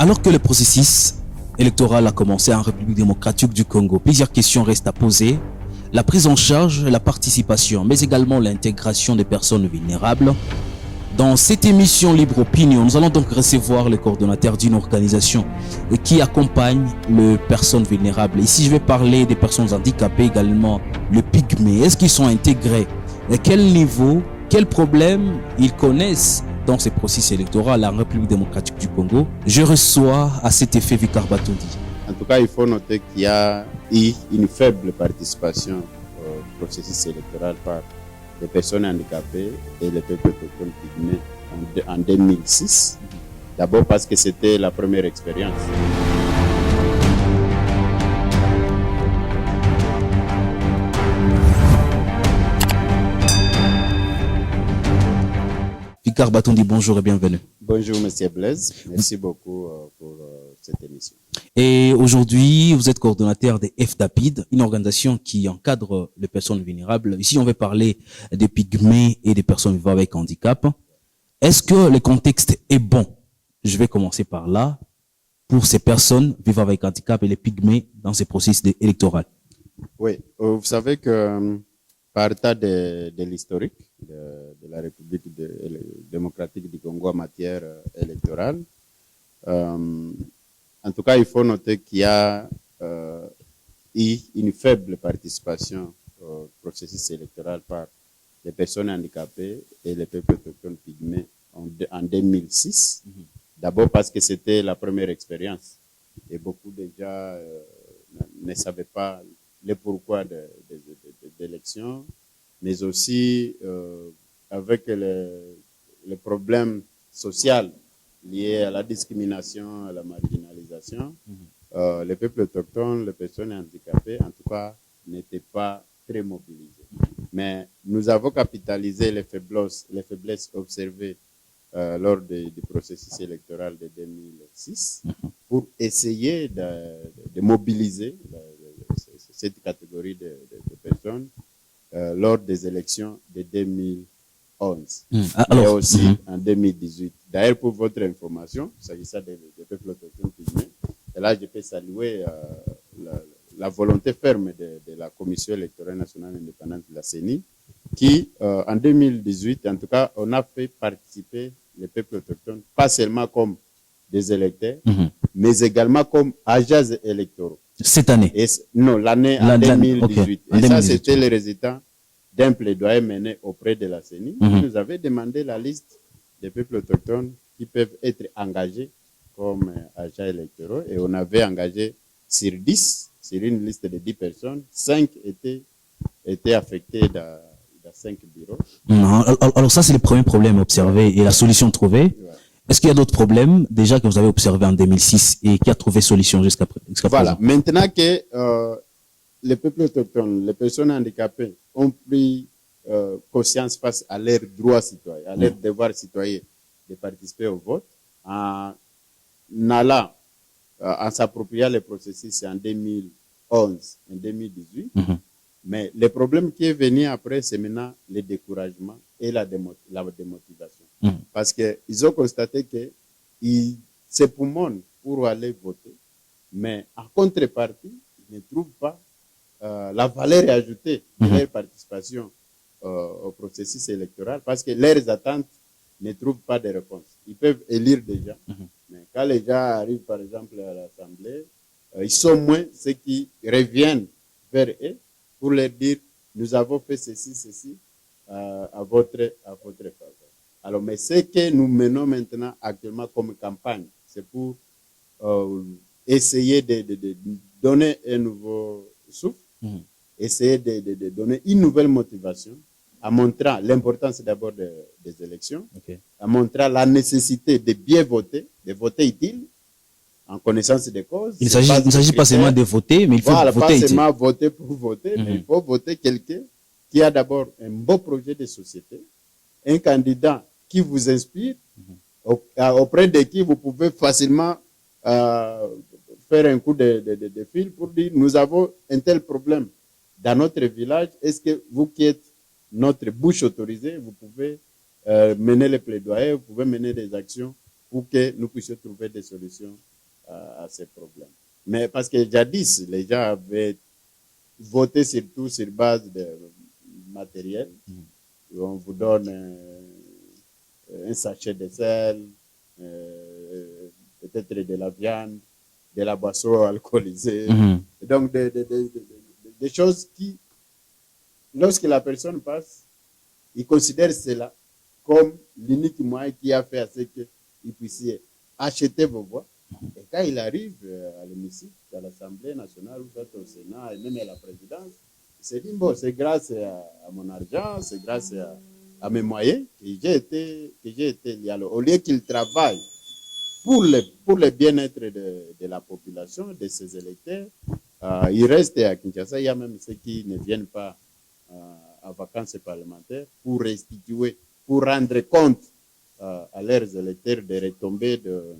Alors que le processus électoral a commencé en République démocratique du Congo, plusieurs questions restent à poser. La prise en charge, la participation, mais également l'intégration des personnes vulnérables. Dans cette émission Libre Opinion, nous allons donc recevoir le coordonnateur d'une organisation qui accompagne les personnes vulnérables. Ici, je vais parler des personnes handicapées également, le pygmée. Est-ce qu'ils sont intégrés? À quel niveau? Quels problèmes ils connaissent dans ce processus électoral en République démocratique du Congo? Je reçois à cet effet Victor Batondi. En tout cas, il faut noter qu'il y a eu une faible participation au processus électoral par les personnes handicapées et les peuples autochtones pygmées en 2006. D'abord parce que c'était la première expérience. Victor Batondi, bonjour et bienvenue. Bonjour, Monsieur Blaise. Merci beaucoup pour cette émission. Et aujourd'hui, vous êtes coordonnateur des FDAPID, une organisation qui encadre les personnes vulnérables. Ici, on va parler des pygmées et des personnes vivant avec handicap. Est-ce que le contexte est bon? Je vais commencer par là. Pour ces personnes vivant avec handicap et les pygmées dans ces processus électoraux. Oui, vous savez que par état de l'historique de la République démocratique du Congo en matière électorale, en tout cas, il faut noter qu'il y a eu une faible participation au processus électoral par les personnes handicapées et les peuples autochtones pygmées en 2006. D'abord parce que c'était la première expérience et beaucoup déjà ne savaient pas le pourquoi de l'élection, mais aussi avec les problèmes sociaux liés à la discrimination, à la marginalisation. Les peuples autochtones, les personnes handicapées, en tout cas, n'étaient pas très mobilisés. Mais nous avons capitalisé les faiblesses observées lors du processus électoral de 2006 pour essayer de mobiliser cette catégorie de personnes lors des élections de 2011 et aussi en 2018. D'ailleurs, pour votre information, s'agissant des peuples autochtones pygmées, et là je peux saluer la volonté ferme de la Commission électorale nationale indépendante de la CENI, qui en 2018, en tout cas, on a fait participer les peuples autochtones, pas seulement comme des électeurs, mais également comme agents électoraux. Cette année? Non, l'année en 2018. Okay. Et ça, c'était le résultat d'un plaidoyer mené auprès de la CENI. Qui nous avait demandé la liste des peuples autochtones qui peuvent être engagés comme agents électoraux. Et on avait engagé sur 10, sur une liste de 10 personnes, 5 étaient affectés dans 5 bureaux. Alors ça, c'est le premier problème observé et la solution trouvée. Ouais. Est-ce qu'il y a d'autres problèmes déjà que vous avez observés en 2006 et qui a trouvé solution jusqu'à voilà. présent? Maintenant que les peuples autochtones, les personnes handicapées ont pris conscience face à leurs droits citoyens, à leur devoir citoyen de participer au vote, en allant, en s'appropriant les processus en 2011 et 2018. Mais le problème qui est venu après, c'est maintenant le découragement et la démotivation. Parce qu'ils ont constaté qu'ils s'époumonent pour aller voter, mais en contrepartie, ils ne trouvent pas la valeur ajoutée de leur participation au processus électoral parce que leurs attentes ne trouvent pas de réponse. Ils peuvent élire déjà, mais quand les gens arrivent, par exemple, à l'Assemblée, ils sont moins ceux qui reviennent vers eux pour leur dire, nous avons fait ceci à votre faveur. Alors, mais ce que nous menons maintenant actuellement comme campagne, c'est pour essayer de donner un nouveau souffle, essayer de donner une nouvelle motivation, en montrant l'importance d'abord des élections, en montrant la nécessité de bien voter, de voter utile, en connaissance des causes. Il ne s'agit pas seulement de voter, mais il faut voter. Pas seulement voter pour voter, mais il faut voter quelqu'un qui a d'abord un beau projet de société, un candidat qui vous inspire, auprès de qui vous pouvez facilement faire un coup de fil pour dire nous avons un tel problème dans notre village. Est-ce que vous qui êtes notre bouche autorisée, vous pouvez mener les plaidoyers, vous pouvez mener des actions pour que nous puissions trouver des solutions à ces problèmes. Mais parce que jadis, les gens avaient voté surtout sur base de matériel. On vous donne un sachet de sel, peut-être de la viande, de la boisson alcoolisée. Donc, des choses qui, lorsque la personne passe, il considère cela comme l'unique moyen qui a fait à ce qu'il puisse acheter vos voix. Et quand il arrive à l'hémicycle, à l'Assemblée nationale, ou peut-être au Sénat, et même à la présidence, il se dit, bon, c'est grâce à mon argent, c'est grâce à mes moyens que j'ai été lié. Au lieu qu'il travaille pour le bien-être de la population, de ses électeurs, il reste à Kinshasa. Il y a même ceux qui ne viennent pas en vacances parlementaires pour restituer, pour rendre compte à leurs électeurs des retombées de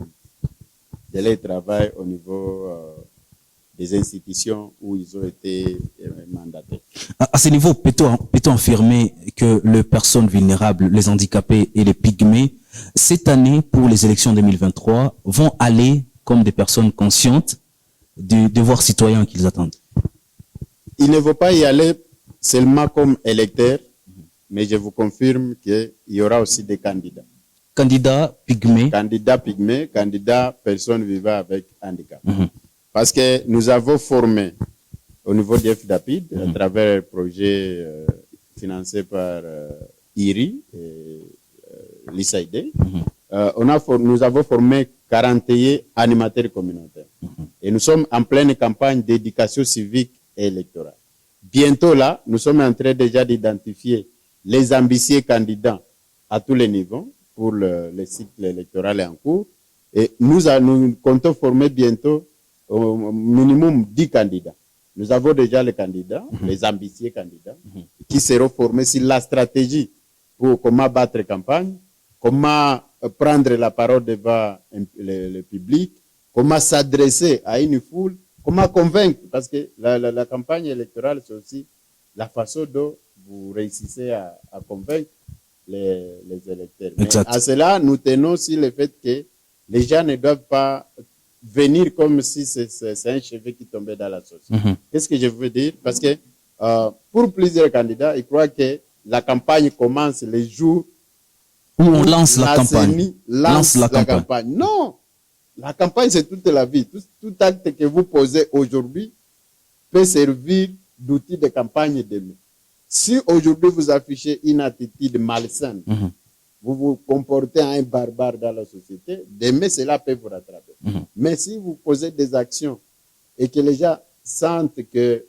leur travail au niveau des institutions où ils ont été mandatés. À ce niveau, peut-on affirmer que les personnes vulnérables, les handicapés et les pygmées, cette année, pour les élections 2023, vont aller comme des personnes conscientes du devoir citoyen qu'ils attendent? Ils ne vont pas y aller seulement comme électeurs, mais je vous confirme qu'il y aura aussi des candidats. Candidats pygmées. Candidats pygmées, candidats personnes vivant avec handicap. Parce que nous avons formé au niveau du FDAPID, à travers un projet financé par IRI et l'ISAID, nous avons formé 41 animateurs communautaires. Et nous sommes en pleine campagne d'éducation civique et électorale. Bientôt là, nous sommes en train déjà d'identifier les ambitieux candidats à tous les niveaux pour le cycle électoral en cours. Et nous comptons former bientôt au minimum 10 candidats. Nous avons déjà les candidats, les ambitieux candidats, qui seront formés sur la stratégie pour comment battre campagne, comment prendre la parole devant le public, comment s'adresser à une foule, comment convaincre, parce que la campagne électorale, c'est aussi la façon dont vous réussissez à convaincre les électeurs. Mais à cela, nous tenons sur le fait que les gens ne doivent pas venir comme si c'est un cheveu qui tombait dans la sauce. Qu'est-ce que je veux dire? Parce que pour plusieurs candidats, ils croient que la campagne commence les jours où on lance la campagne. Lance la campagne. Non! La campagne, c'est toute la vie. Tout acte que vous posez aujourd'hui peut servir d'outil de campagne demain. Si aujourd'hui vous affichez une attitude malsaine, vous vous comportez en un barbare dans la société, demain cela peut vous rattraper. Mais si vous posez des actions et que les gens sentent que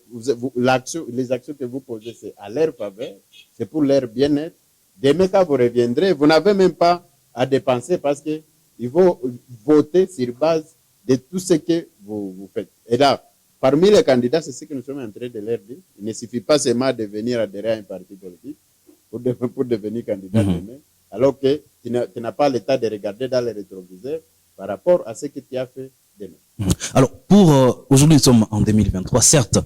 les actions que vous posez, c'est à leur faveur, c'est pour leur bien-être, demain quand vous reviendrez, vous n'avez même pas à dépenser parce que il faut voter sur base de tout ce que vous faites. Et là, parmi les candidats, c'est ce que nous sommes en train de leur dire. Il ne suffit pas seulement de venir adhérer à un parti politique pour devenir candidat demain, alors que tu n'as pas l'état de regarder dans les rétroviseurs par rapport à ce que tu as fait demain. Alors, pour aujourd'hui, nous sommes en 2023. Certes,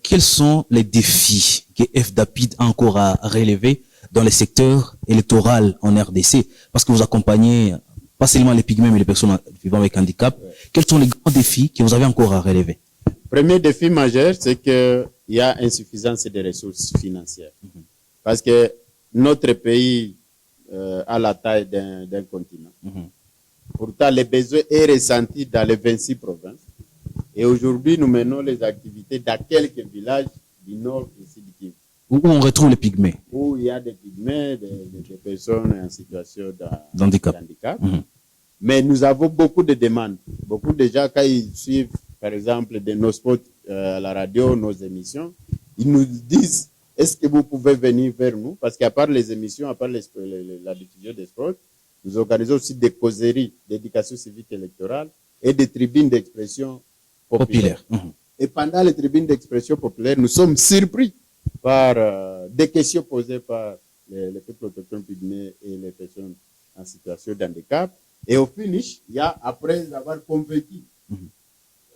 quels sont les défis que FDAPID a encore à relever dans les secteurs électoraux en RDC? Parce que vous accompagnez pas seulement les pygmées, mais les personnes vivant avec handicap. Quels sont les grands défis que vous avez encore à relever? Premier défi majeur, c'est qu'il y a insuffisance de ressources financières. Parce que notre pays a la taille d'un continent. Pourtant, le besoin est ressenti dans les 26 provinces. Et aujourd'hui, nous menons les activités dans quelques villages du nord ici du Kivu. Où on retrouve les pygmées? Où il y a des pygmées, des personnes en situation d'handicap. Mais nous avons beaucoup de demandes. Beaucoup de gens, quand ils suivent, par exemple, de nos spots à la radio, nos émissions, ils nous disent, est-ce que vous pouvez venir vers nous? Parce qu'à part les émissions, à part la diffusion des spots, nous organisons aussi des causeries d'éducation civique électorale et des tribunes d'expression populaire. Et pendant les tribunes d'expression populaire, nous sommes surpris par des questions posées par les peuples autochtones pygmées et les personnes en situation d'handicap. Et au finish, il y a, après avoir convaincu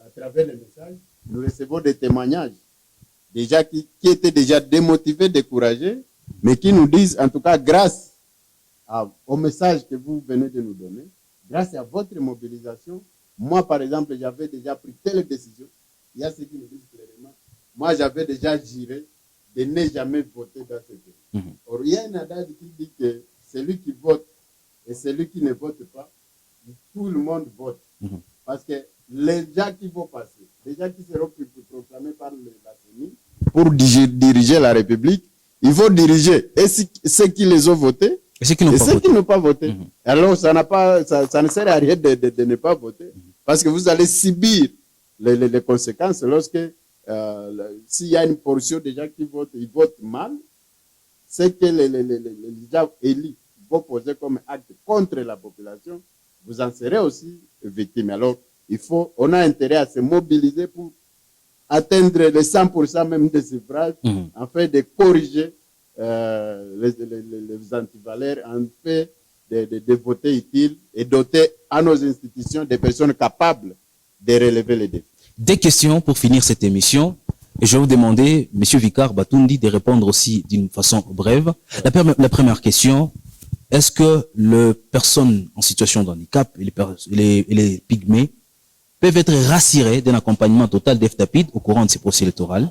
à travers les messages, nous recevons des témoignages déjà qui étaient déjà démotivés, découragés, mais qui nous disent, en tout cas, grâce au message que vous venez de nous donner, grâce à votre mobilisation, Moi, par exemple, j'avais déjà pris telle décision. Il y a ceux qui me disent clairement. Moi, j'avais déjà juré de ne jamais voter dans ce pays. Or, il y a un adage qui dit que celui qui vote et celui qui ne vote pas, tout le monde vote. Parce que les gens qui vont passer, les gens qui seront proclamés par la CENI pour diriger la République, ils vont diriger et ceux qui les ont votés et ceux qui n'ont pas voté. Alors, ça ne sert à rien de ne pas voter. Parce que vous allez subir les conséquences lorsque s'il y a une portion des gens qui votent, ils votent mal, c'est que les gens élus vont poser comme acte contre la population, vous en serez aussi victime. Alors, on a intérêt à se mobiliser pour atteindre les 100% même des suffrages, afin de corriger les antivaleurs, en fait de voter utile et doter à nos institutions des personnes capables de relever les défis. Des questions pour finir cette émission. Et je vais vous demander, Monsieur Vicard Batundi, de répondre aussi d'une façon brève. La première question, est-ce que les personnes en situation de handicap et les pygmées peuvent être rassurés d'un accompagnement total d'FDAPID au courant de ces procès électoraux?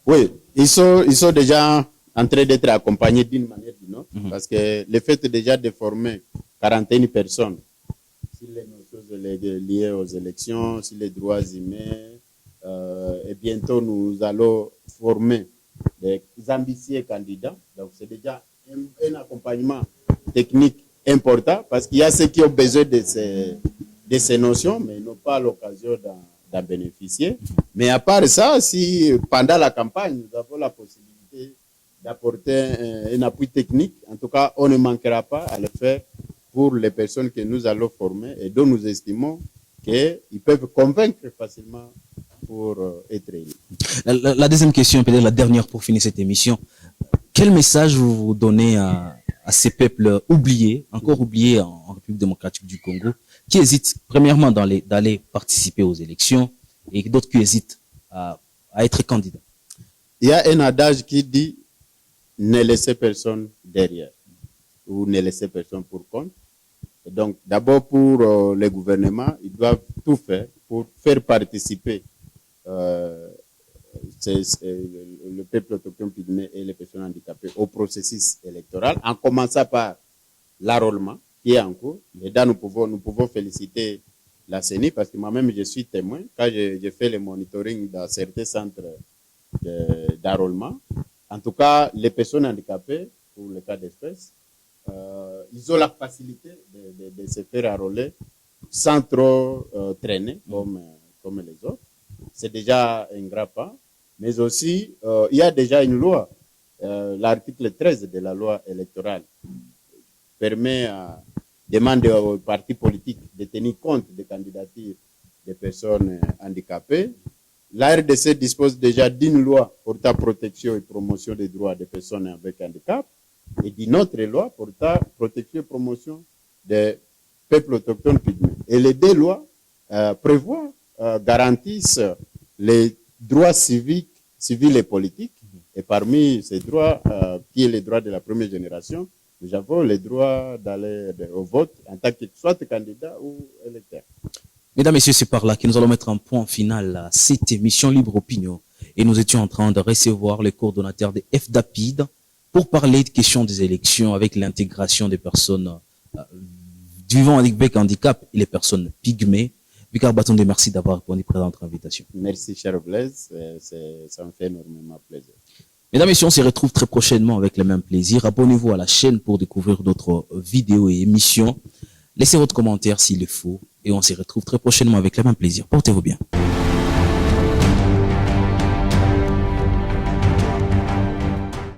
Oui, ils sont déjà en train d'être accompagnés d'une manière ou d'une autre, parce que le fait déjà de former 41 personnes sur les choses liées aux élections, sur les droits humains, et bientôt nous allons former des ambitieux candidats. Donc c'est déjà un accompagnement technique important, parce qu'il y a ceux qui ont besoin de ces notions, mais n'ont pas l'occasion d'en bénéficier. Mais à part ça, si pendant la campagne, nous avons la possibilité d'apporter un appui technique, en tout cas, on ne manquera pas à le faire pour les personnes que nous allons former et dont nous estimons qu'ils peuvent convaincre facilement pour être élus. La deuxième question, peut-être la dernière pour finir cette émission. Quel message vous donnez à ces peuples oubliés, encore oubliés en République démocratique du Congo, qui hésitent premièrement d'aller participer aux élections et d'autres qui hésitent à être candidats? Il y a un adage qui dit ne laissez personne derrière ou ne laissez personne pour compte. Et donc, d'abord pour les gouvernements, ils doivent tout faire pour faire participer le peuple autochtone pygmée et les personnes handicapées au processus électoral, en commençant par l'enrôlement qui est en cours. Et là, nous pouvons féliciter la CENI, parce que moi-même, je suis témoin. Quand j'ai fait le monitoring dans certains centres d'enrôlement, en tout cas, les personnes handicapées, pour le cas d'espèce, ils ont la facilité de se faire enrôler sans trop traîner comme les autres. C'est déjà un grand pas. Mais aussi, il y a déjà une loi, l'article 13 de la loi électorale permet à demander aux partis politiques de tenir compte des candidatures des personnes handicapées. La RDC dispose déjà d'une loi portant protection et promotion des droits des personnes avec handicap et d'une autre loi portant protection et promotion des peuples autochtones pygmées. Et les deux lois garantissent les droits civils et politiques. Et parmi ces droits, qui est les droits de la première génération, nous avons le droit d'aller au vote en tant que soit candidat ou électeur. Mesdames, Messieurs, c'est par là que nous allons mettre un point final à cette émission Libre Opinion. Et nous étions en train de recevoir le coordonnateur de FDAPID pour parler de questions des élections avec l'intégration des personnes vivant avec handicap et les personnes pygmées. Vicard Batundi, merci d'avoir répondu présent à notre invitation. Merci, cher Blaise. Ça me fait énormément plaisir. Mesdames et messieurs, on se retrouve très prochainement avec le même plaisir. Abonnez-vous à la chaîne pour découvrir d'autres vidéos et émissions. Laissez votre commentaire s'il le faut. Et on se retrouve très prochainement avec le même plaisir. Portez-vous bien.